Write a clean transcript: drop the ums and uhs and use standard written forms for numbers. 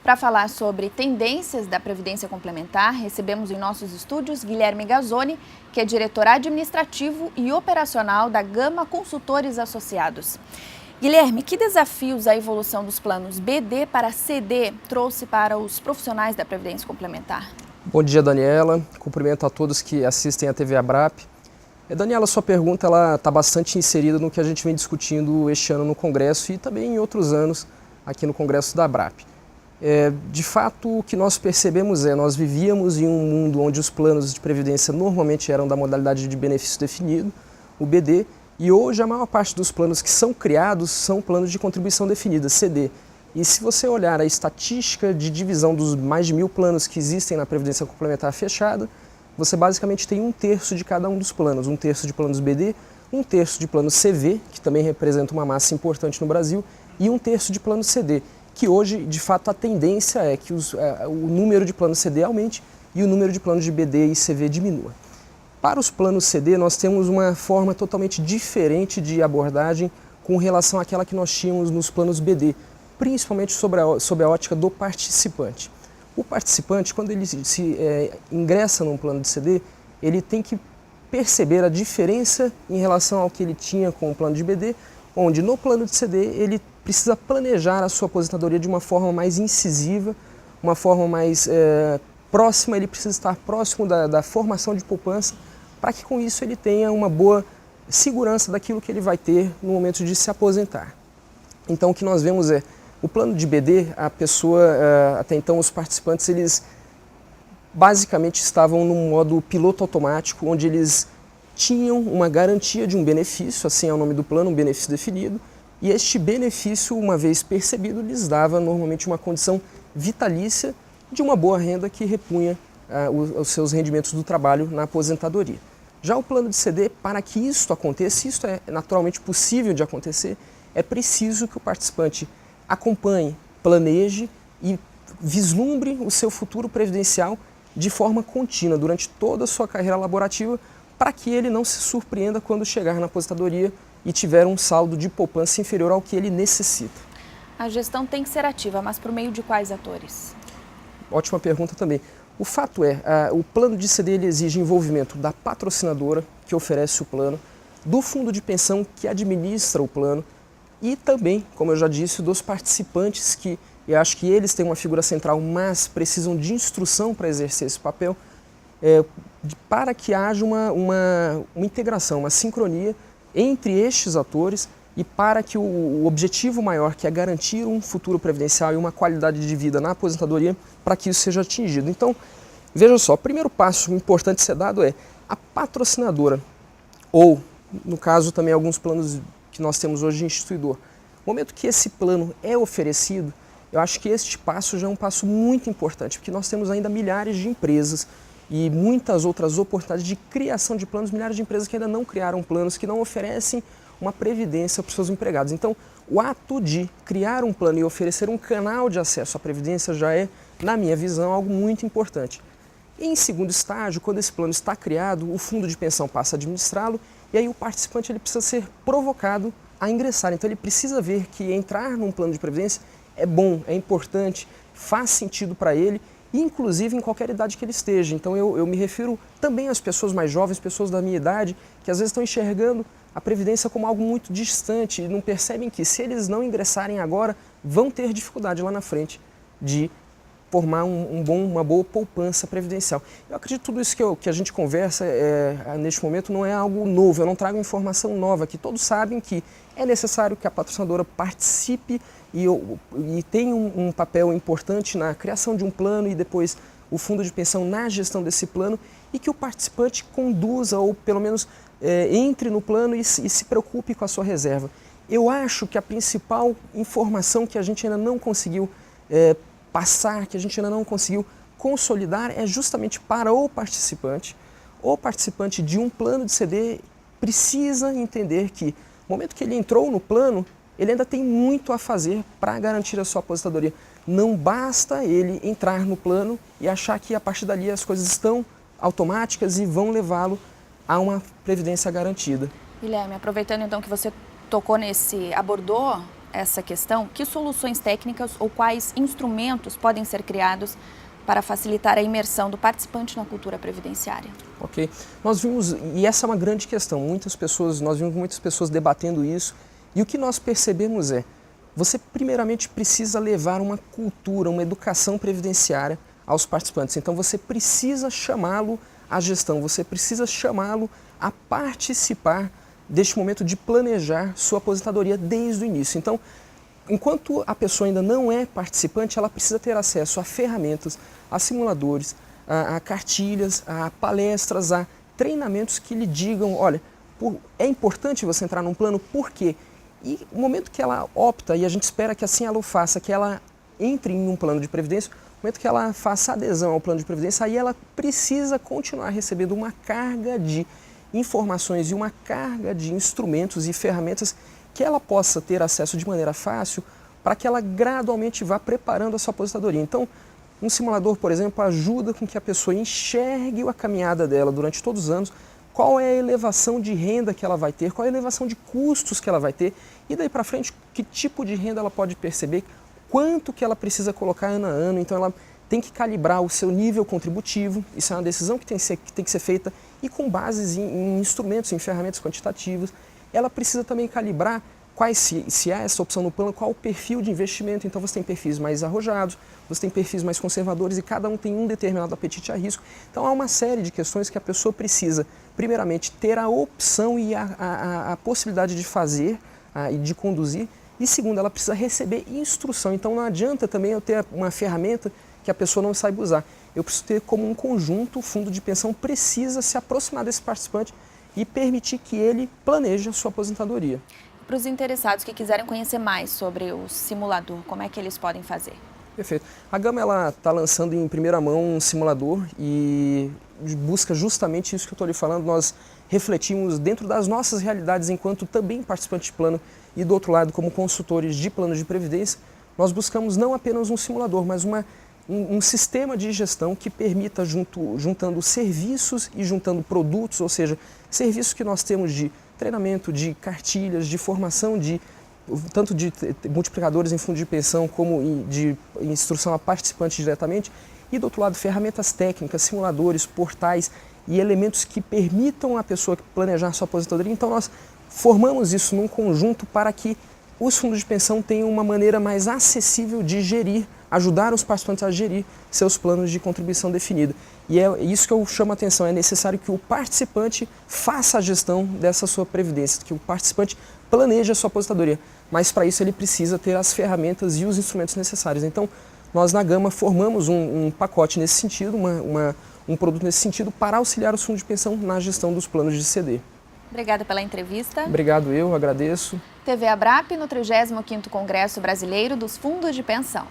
Para falar sobre tendências da Previdência Complementar, recebemos em nossos estúdios Guilherme Gazzoni, que é diretor administrativo e operacional da Gama Consultores Associados. Guilherme, que desafios a evolução dos planos BD para CD trouxe para os profissionais da Previdência Complementar? Bom dia, Daniela. Cumprimento a todos que assistem à TV Abrap. Daniela, sua pergunta está bastante inserida no que a gente vem discutindo este ano no Congresso e também em outros anos aqui no Congresso da Abrap. De fato, o que nós percebemos nós vivíamos em um mundo onde os planos de previdência normalmente eram da modalidade de benefício definido, o BD, e hoje a maior parte dos planos que são criados são planos de contribuição definida, CD. E se você olhar a estatística de divisão dos mais de 1000 planos que existem na Previdência Complementar fechada, você basicamente tem 1/3 de cada um dos planos, 1/3 de planos BD, 1/3 de planos CV, que também representa uma massa importante no Brasil, e 1/3 de planos CD. Que hoje, de fato, a tendência é que o número de planos CD aumente e o número de planos de BD e CV diminua. Para os planos CD, nós temos uma forma totalmente diferente de abordagem com relação àquela que nós tínhamos nos planos BD, principalmente sob a ótica do participante. O participante, quando ele ingressa num plano de CD, ele tem que perceber a diferença em relação ao que ele tinha com o plano de BD, onde no plano de CD ele precisa planejar a sua aposentadoria de uma forma mais incisiva, uma forma mais próxima, ele precisa estar próximo da formação de poupança, para que com isso ele tenha uma boa segurança daquilo que ele vai ter no momento de se aposentar. Então o que nós vemos o plano de BD, a pessoa, até então os participantes, eles basicamente estavam num modo piloto automático, onde eles tinham uma garantia de um benefício, assim é o nome do plano, um benefício definido, e este benefício, uma vez percebido, lhes dava normalmente uma condição vitalícia de uma boa renda que repunha os seus rendimentos do trabalho na aposentadoria. Já o plano de CD, para que isto aconteça, isso é naturalmente possível de acontecer, é preciso que o participante acompanhe, planeje e vislumbre o seu futuro previdencial de forma contínua durante toda a sua carreira laborativa, para que ele não se surpreenda quando chegar na aposentadoria e tiver um saldo de poupança inferior ao que ele necessita. A gestão tem que ser ativa, mas por meio de quais atores? Ótima pergunta também. O fato o plano de CD ele exige envolvimento da patrocinadora, que oferece o plano, do fundo de pensão, que administra o plano, e também, como eu já disse, dos participantes, que eu acho que eles têm uma figura central, mas precisam de instrução para exercer esse papel, para que haja uma integração, uma sincronia entre estes atores e para que o objetivo maior, que é garantir um futuro previdencial e uma qualidade de vida na aposentadoria, para que isso seja atingido. Então, veja só, o primeiro passo importante a ser dado a patrocinadora, ou, no caso, também alguns planos que nós temos hoje de instituidor. No momento que esse plano é oferecido, eu acho que este passo já é um passo muito importante, porque nós temos ainda milhares de empresas e muitas outras oportunidades de criação de planos, milhares de empresas que ainda não criaram planos, que não oferecem uma previdência para os seus empregados. Então, o ato de criar um plano e oferecer um canal de acesso à previdência já é, na minha visão, algo muito importante. Em segundo estágio, quando esse plano está criado, o fundo de pensão passa a administrá-lo e aí o participante ele precisa ser provocado a ingressar. Então, ele precisa ver que entrar num plano de previdência é bom, é importante, faz sentido para ele, inclusive em qualquer idade que ele esteja. Então eu me refiro também às pessoas mais jovens, pessoas da minha idade, que às vezes estão enxergando a previdência como algo muito distante e não percebem que se eles não ingressarem agora, vão ter dificuldade lá na frente de formar uma boa poupança previdencial. Eu acredito que tudo isso que a gente conversa neste momento não é algo novo, eu não trago informação nova, que todos sabem que é necessário que a patrocinadora participe e tenha um papel importante na criação de um plano e depois o fundo de pensão na gestão desse plano e que o participante conduza ou pelo menos entre no plano e se preocupe com a sua reserva. Eu acho que a principal informação que a gente ainda não conseguiu passar, que a gente ainda não conseguiu consolidar é justamente para o participante de um plano de CD precisa entender que no momento que ele entrou no plano, ele ainda tem muito a fazer para garantir a sua aposentadoria. não basta ele entrar no plano e achar que a partir dali as coisas estão automáticas e vão levá-lo a uma previdência garantida. Guilherme, aproveitando então que você abordou essa questão, que soluções técnicas ou quais instrumentos podem ser criados para facilitar a imersão do participante na cultura previdenciária? Ok. Nós vimos, e essa é uma grande questão, nós vimos muitas pessoas debatendo isso, e o que nós percebemos é, você primeiramente precisa levar uma cultura, uma educação previdenciária aos participantes. Então você precisa chamá-lo à gestão, você precisa chamá-lo a participar deste momento de planejar sua aposentadoria desde o início. Então, enquanto a pessoa ainda não é participante, ela precisa ter acesso a ferramentas, a simuladores, a cartilhas, a palestras, a treinamentos que lhe digam, olha, é importante você entrar num plano, por quê? E no momento que ela opta, e a gente espera que assim ela o faça, que ela entre em um plano de previdência, no momento que ela faça adesão ao plano de previdência, aí ela precisa continuar recebendo uma carga de informações e uma carga de instrumentos e ferramentas que ela possa ter acesso de maneira fácil para que ela gradualmente vá preparando a sua aposentadoria. Então, um simulador, por exemplo, ajuda com que a pessoa enxergue a caminhada dela durante todos os anos, qual é a elevação de renda que ela vai ter, qual é a elevação de custos que ela vai ter, e daí para frente, que tipo de renda ela pode perceber, quanto que ela precisa colocar ano a ano. Então ela tem que calibrar o seu nível contributivo, isso é uma decisão que tem que ser feita, e com bases em instrumentos, em ferramentas quantitativas. Ela precisa também calibrar se há essa opção no plano, qual o perfil de investimento. Então você tem perfis mais arrojados, você tem perfis mais conservadores, e cada um tem um determinado apetite a risco. Então há uma série de questões que a pessoa precisa, primeiramente, ter a opção e a possibilidade de fazer e de conduzir, e segundo, ela precisa receber instrução. Então não adianta também eu ter uma ferramenta que a pessoa não saiba usar. Eu preciso ter como um conjunto, o fundo de pensão precisa se aproximar desse participante e permitir que ele planeje a sua aposentadoria. Para os interessados que quiserem conhecer mais sobre o simulador, como é que eles podem fazer? Perfeito. A Gama está lançando em primeira mão um simulador e busca justamente isso que eu estou lhe falando. Nós refletimos dentro das nossas realidades enquanto também participantes de plano e do outro lado como consultores de planos de previdência. Nós buscamos não apenas um simulador, mas um sistema de gestão que permita, juntando serviços e juntando produtos, ou seja, serviços que nós temos de treinamento, de cartilhas, de formação, tanto de multiplicadores em fundo de pensão como de instrução a participantes diretamente, e do outro lado ferramentas técnicas, simuladores, portais e elementos que permitam a pessoa planejar sua aposentadoria. Então nós formamos isso num conjunto para que os fundos de pensão tenham uma maneira mais acessível de gerir, ajudar os participantes a gerir seus planos de contribuição definida. E é isso que eu chamo a atenção, é necessário que o participante faça a gestão dessa sua previdência, que o participante planeje a sua aposentadoria, mas para isso ele precisa ter as ferramentas e os instrumentos necessários. Então, nós na Gama formamos um pacote nesse sentido, um produto nesse sentido para auxiliar os fundos de pensão na gestão dos planos de CD. Obrigada pela entrevista. Obrigado, eu agradeço. TV Abrap no 35º Congresso Brasileiro dos Fundos de Pensão.